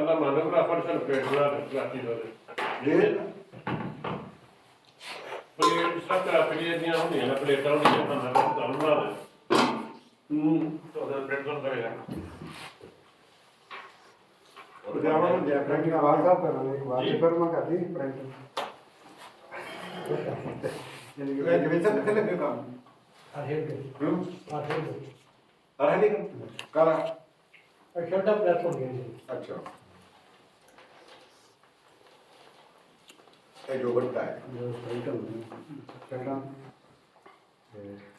ਗੱਲ ਦਾ ਮੰਨ ਭਰਾ ਪਰ ਸਾਨੂੰ ਪਲੇਟ ਬਣਾ ਦੇ ਪਲਾਸਟਿਕ ਦੇ ਇਹ ਪਲੇਟ ਸਭ ਪਲੇਟ ਦੀਆਂ ਹੁੰਦੀਆਂ ਨੇ ਪਲੇਟਾਂ ਹੁੰਦੀਆਂ ਖਾਂਦਾ ਤੁਹਾਨੂੰ ਬਣਾ ਦੇ ਉਹਦਾ ਪਲੇਟ ਤੋਂ ਦੇਗਾ ਉਹ ਜਾਵਾ ਨੂੰ ਜੈ ਪ੍ਰਿੰਟਿੰਗ ਆਵਾਜ਼ ਦਾ ਕਰਾਂਗੇ ਇੱਕ ਵਾਰ ਫਿਰ ਮੈਂ ਕਰਦੀ ਪ੍ਰਿੰਟਿੰਗ ਯਾਨੀ ਕਿ ਜਿਵੇਂ ਸਭ ਕਿੱਥੇ ਲੱਗੇ ਕੰਮ ਆਹੇ ਦੇ ਹੂੰ ਆਹੇ ਦੇ ਅਰੇ ਨਹੀਂ ਕਾਲਾ ਛੋਟਾ ਪਲੇਟਫਾਰਮ ਹੈ अच्छा ये जो बनता है ਜੋ ਪ੍ਰਿੰਟ ਹੁੰਦਾ ਹੈ